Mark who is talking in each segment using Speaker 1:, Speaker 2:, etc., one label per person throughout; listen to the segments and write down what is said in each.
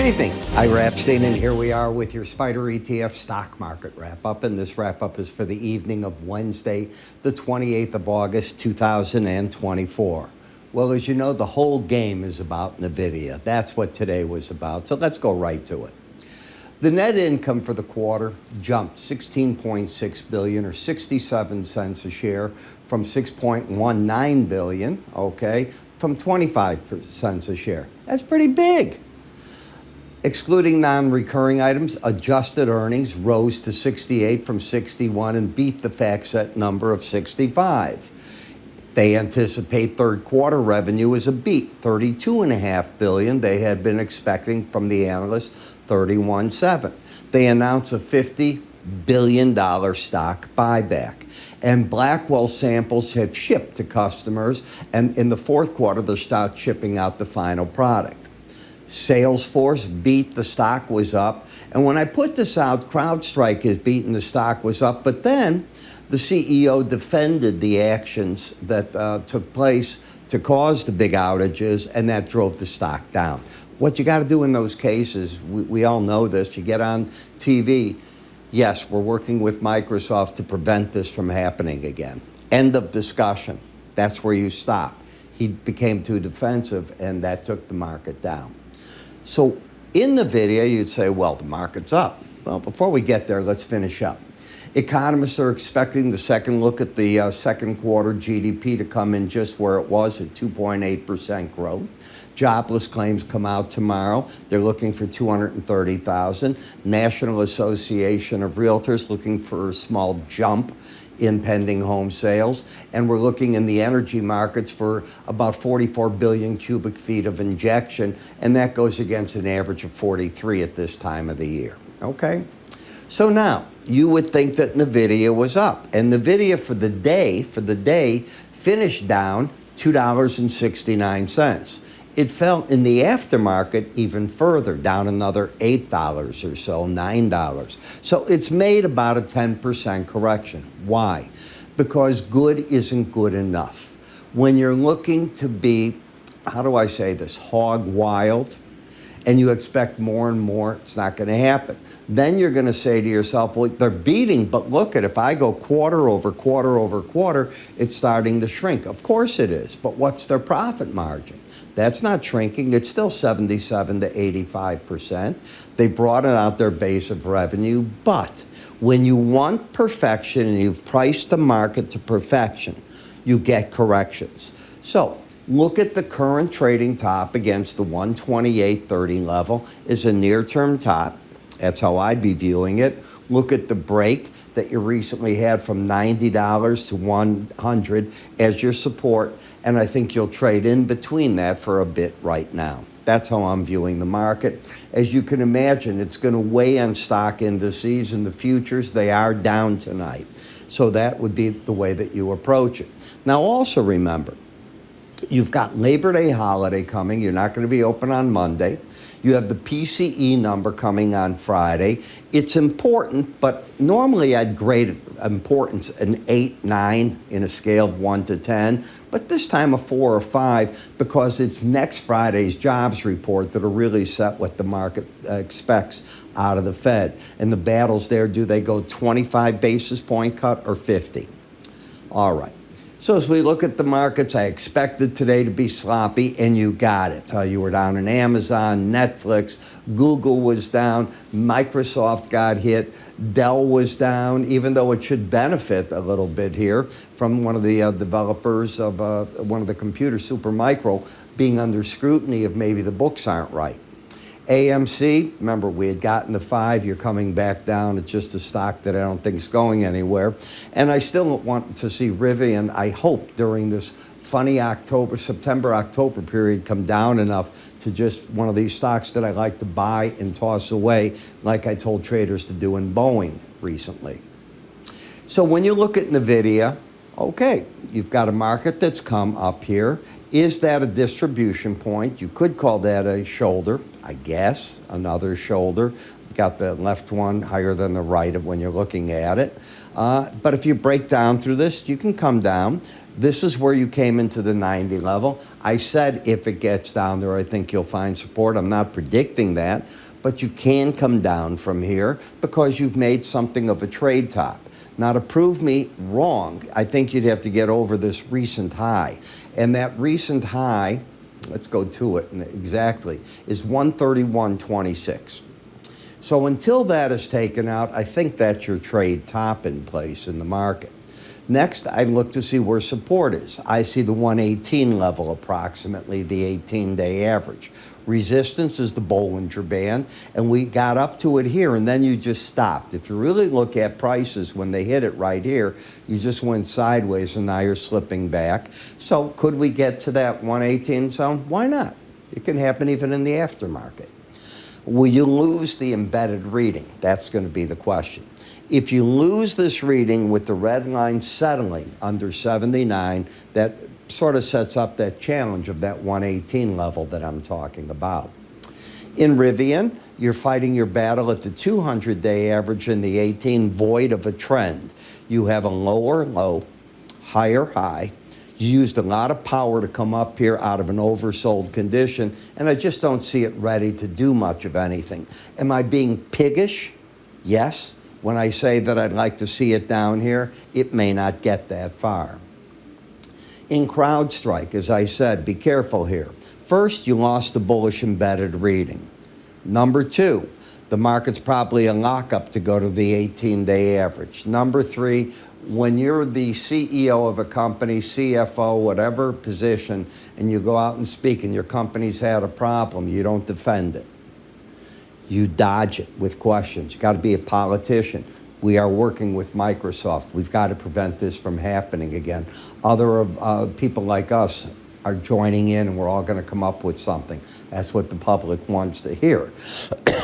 Speaker 1: evening. I'm Epstein, and here we are with your Spider ETF stock market wrap-up. And this wrap-up is for the evening of Wednesday, the 28th of August, 2024. Well, as you know, the whole game is about Nvidia. That's what today was about. So let's go right to it. The net income for the quarter jumped $16.6 billion, or 67 cents a share, from $6.19 billion, from 25 cents a share. That's pretty big. Excluding non-recurring items, adjusted earnings rose to 68 from 61 and beat the FactSet number of 65. They anticipate third quarter revenue is a beat, $32.5 billion. They had been expecting from the analysts $31.7. They announced a $50 billion stock buyback. And Blackwell samples have shipped to customers, and in the fourth quarter, they'll start shipping out the final product. Salesforce beat, the stock was up. And when I put this out, CrowdStrike is beaten, the stock was up. But then the CEO defended the actions that took place to cause the big outages, and that drove the stock down. What you got to do in those cases, we all know this, you get on TV, yes, we're working with Microsoft to prevent this from happening again. End of discussion. That's where you stop. He became too defensive, and that took the market down. So in the video, you'd say, well, the market's up. Well, before we get there, let's finish up. Economists are expecting the second look at the second quarter GDP to come in just where it was at 2.8% growth. Jobless claims come out tomorrow. They're looking for 230,000. National Association of Realtors looking for a small jump in pending home sales, and we're looking in the energy markets for about 44 billion cubic feet of injection, and that goes against an average of 43 at this time of the year, okay? So now, you would think that Nvidia was up, and Nvidia for the day finished down $2.69. It fell in the aftermarket even further, down another $8 or so, $9. So it's made about a 10% correction. Why? Because good isn't good enough. When you're looking to be, how do I say this, hog wild, and you expect more and more, it's not going to happen. Then you're going to say to yourself, well, they're beating, but look at, if I go quarter over quarter over quarter, it's starting to shrink. Of course it is, but what's their profit margin? That's not shrinking. It's still 77 to 85%. They brought it out their base of revenue, but when you want perfection and you've priced the market to perfection, you get corrections. So look at the current trading top against the 128.30 level is a near-term top. That's how I'd be viewing it. Look at the break that you recently had from $90 to $100 as your support, and I think you'll trade in between that for a bit right now. That's how I'm viewing the market. As you can imagine, it's going to weigh on stock indices, and the futures, they are down tonight. So that would be the way that you approach it. Now also remember, you've got Labor Day holiday coming. You're not going to be open on Monday. You have the PCE number coming on Friday. It's important, but normally I'd grade importance an 8, 9 in a scale of 1 to 10, but this time a 4 or 5 because it's next Friday's jobs report that'll really set what the market expects out of the Fed. And the battles there, do they go 25 basis point cut or 50? All right. So as we look at the markets, I expected today to be sloppy, and you got it. You were down in Amazon, Netflix, Google was down, Microsoft got hit, Dell was down, even though it should benefit a little bit here from one of the developers of one of the computers, Supermicro, being under scrutiny if maybe the books aren't right. AMC, remember, we had gotten to 5. You're coming back down. It's just a stock that I don't think is going anywhere. And I still want to see Rivian, I hope, during this funny September-October period, come down enough to just one of these stocks that I like to buy and toss away, like I told traders to do in Boeing recently. So when you look at Nvidia, Okay, you've got a market that's come up here. Is that a distribution point? You could call that a shoulder, I guess, another shoulder. You got the left one higher than the right when you're looking at it. But if you break down through this, you can come down. This is where you came into the 90 level. I said if it gets down there, I think you'll find support. I'm not predicting that, but you can come down from here because you've made something of a trade top. Now, to prove me wrong, I think you'd have to get over this recent high. And that recent high, let's go to it exactly, is 131.26. So until that is taken out, I think that's your trade top in place in the market. Next, I look to see where support is. I see the 118 level, approximately the 18-day average. Resistance is the Bollinger Band, and we got up to it here, and then you just stopped. If you really look at prices when they hit it right here, you just went sideways, and now you're slipping back. So could we get to that 118 zone? Why not? It can happen even in the aftermarket. Will you lose the embedded reading? That's going to be the question. If you lose this reading with the red line settling under 79, that sort of sets up that challenge of that 118 level that I'm talking about. In Rivian, you're fighting your battle at the 200-day average in the 18 void of a trend. You have a lower low, higher high. You used a lot of power to come up here out of an oversold condition, and I just don't see it ready to do much of anything. Am I being piggish? Yes. When I say that I'd like to see it down here, it may not get that far. In CrowdStrike, as I said, be careful here. First, you lost the bullish embedded reading. Number two, the market's probably a lockup to go to the 18-day average. Number three, when you're the CEO of a company, CFO, whatever position, and you go out and speak and your company's had a problem, you don't defend it. You dodge it with questions. You got to be a politician. We are working with Microsoft. We've got to prevent this from happening again. Other people like us are joining in, and we're all going to come up with something. That's what the public wants to hear.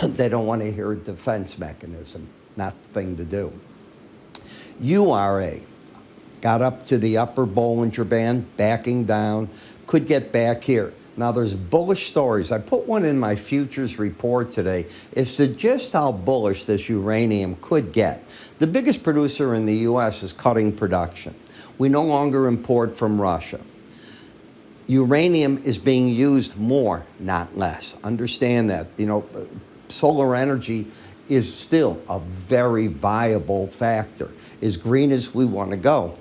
Speaker 1: They don't want to hear a defense mechanism. Not the thing to do. URA got up to the upper Bollinger Band, backing down, could get back here. Now, there's bullish stories. I put one in my futures report today. It's just how bullish this uranium could get. The biggest producer in the U.S. is cutting production. We no longer import from Russia. Uranium is being used more, not less. Understand that. You know, solar energy is still a very viable factor. As green as we want to go,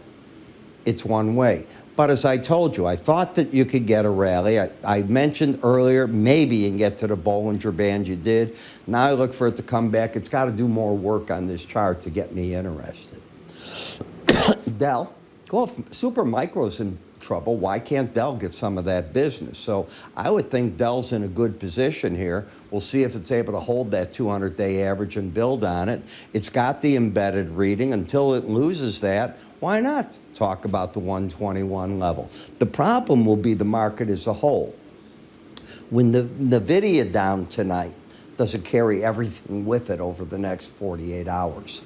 Speaker 1: it's one way. But as I told you, I thought that you could get a rally. I mentioned earlier, maybe you can get to the Bollinger Band. You did. Now I look for it to come back. It's got to do more work on this chart to get me interested. Dell, well, if Supermicro's in trouble, why can't Dell get some of that business? So I would think Dell's in a good position here. We'll see if it's able to hold that 200-day average and build on it. It's got the embedded reading. Until it loses that, why not talk about the 121 level? The problem will be the market as a whole. When the Nvidia down tonight, does it carry everything with it over the next 48 hours?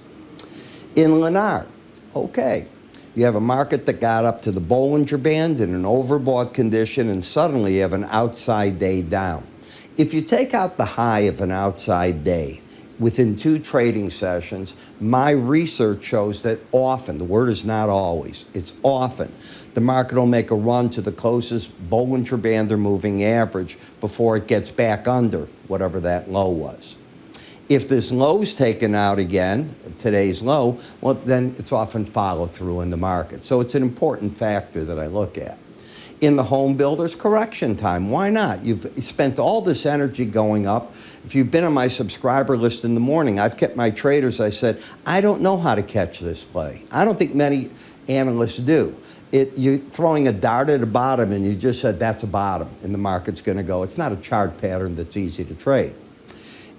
Speaker 1: In Linn, okay. You have a market that got up to the Bollinger Band in an overbought condition, and suddenly you have an outside day down. If you take out the high of an outside day, within 2 trading sessions, my research shows that often, the word is not always, it's often, the market will make a run to the closest Bollinger Band or moving average before it gets back under whatever that low was. If this low's taken out again, today's low, well, then it's often follow through in the market. So it's an important factor that I look at. In the home builders, correction time. Why not? You've spent all this energy going up. If you've been on my subscriber list in the morning, I've kept my traders. I said, I don't know how to catch this play. I don't think many analysts do. You're throwing a dart at a bottom, and you just said that's a bottom, and the market's going to go. It's not a chart pattern that's easy to trade.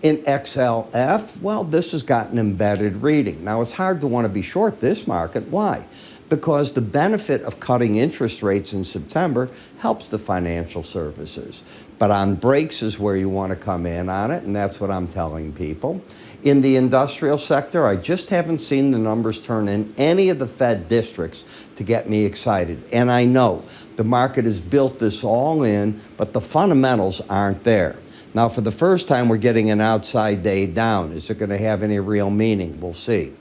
Speaker 1: In XLF, well, this has got an embedded reading. Now, it's hard to want to be short this market. Why? Because the benefit of cutting interest rates in September helps the financial services. But on breaks is where you want to come in on it, and that's what I'm telling people. In the industrial sector, I just haven't seen the numbers turn in any of the Fed districts to get me excited. And I know the market has built this all in, but the fundamentals aren't there. Now, for the first time, we're getting an outside day down. Is it going to have any real meaning? We'll see.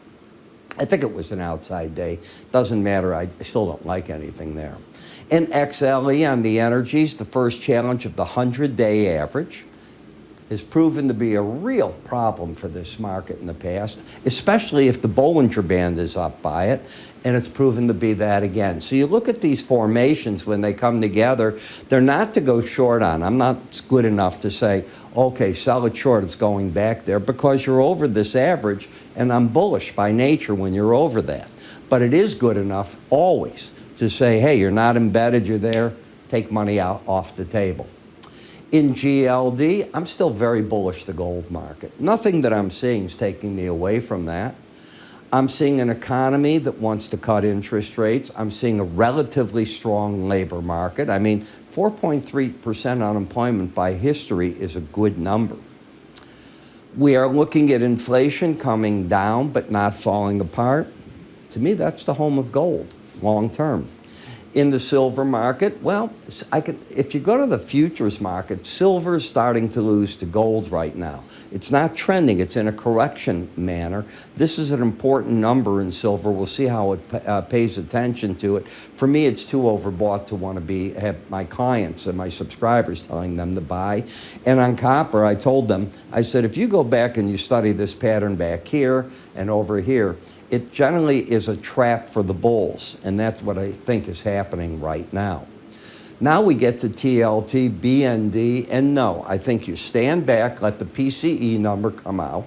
Speaker 1: I think it was an outside day. Doesn't matter. I still don't like anything there. In XLE on the energies, the first challenge of the 100-day average has proven to be a real problem for this market in the past, especially if the Bollinger Band is up by it, and it's proven to be that again. So you look at these formations when they come together, they're not to go short on. I'm not good enough to say, okay, sell it short, it's going back there, because you're over this average, and I'm bullish by nature when you're over that. But it is good enough always to say, hey, you're not embedded, you're there, take money out off the table. In GLD, I'm still very bullish the gold market. Nothing that I'm seeing is taking me away from that. I'm seeing an economy that wants to cut interest rates. I'm seeing a relatively strong labor market. I mean, 4.3% unemployment by history is a good number. We are looking at inflation coming down but not falling apart. To me, that's the home of gold, long term. In the silver market, well, if you go to the futures market, silver's starting to lose to gold right now. It's not trending, it's in a correction manner. This is an important number in silver. We'll see how it pays attention to it. For me, it's too overbought to want to have my clients and my subscribers telling them to buy. And on copper, I told them, I said, if you go back and you study this pattern back here and over here, it generally is a trap for the bulls, and that's what I think is happening right now. Now we get to TLT, BND, and no, I think you stand back, let the PCE number come out,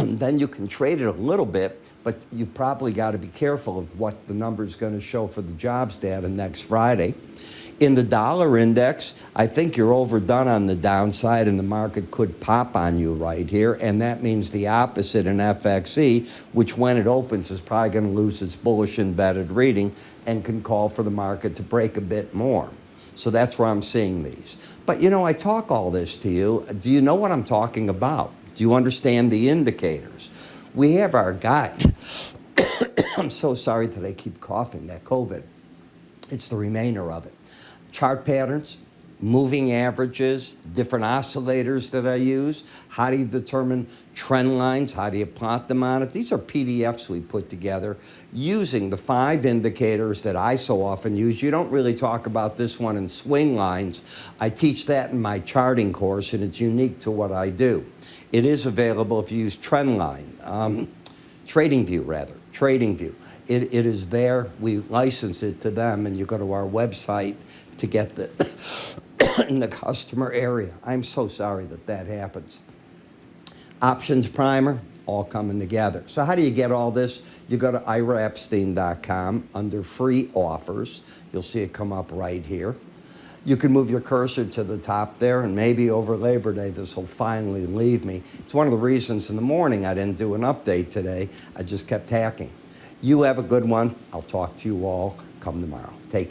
Speaker 1: then you can trade it a little bit, but you probably got to be careful of what the number is going to show for the jobs data next Friday. In the dollar index, I think you're overdone on the downside, and the market could pop on you right here, and that means the opposite in FXE, which when it opens is probably going to lose its bullish embedded reading and can call for the market to break a bit more. So that's where I'm seeing these. But you know, I talk all this to you. Do you know what I'm talking about? Do you understand the indicators? We have our guide. I'm so sorry that I keep coughing, that COVID. It's the remainder of it. Chart patterns, moving averages, different oscillators that I use. How do you determine trend lines? How do you plot them on it? These are PDFs we put together using the 5 indicators that I so often use. You don't really talk about this one in swing lines. I teach that in my charting course, and it's unique to what I do. It is available if you use TrendLine, TradingView. It is there. We license it to them, and you go to our website to get the in the customer area. I'm so sorry that that happens. Options primer, all coming together. So how do you get all this? You go to iraepstein.com under free offers. You'll see it come up right here. You can move your cursor to the top there, and maybe over Labor Day this will finally leave me. It's one of the reasons in the morning I didn't do an update today. I just kept hacking. You have a good one. I'll talk to you all come tomorrow. Take care.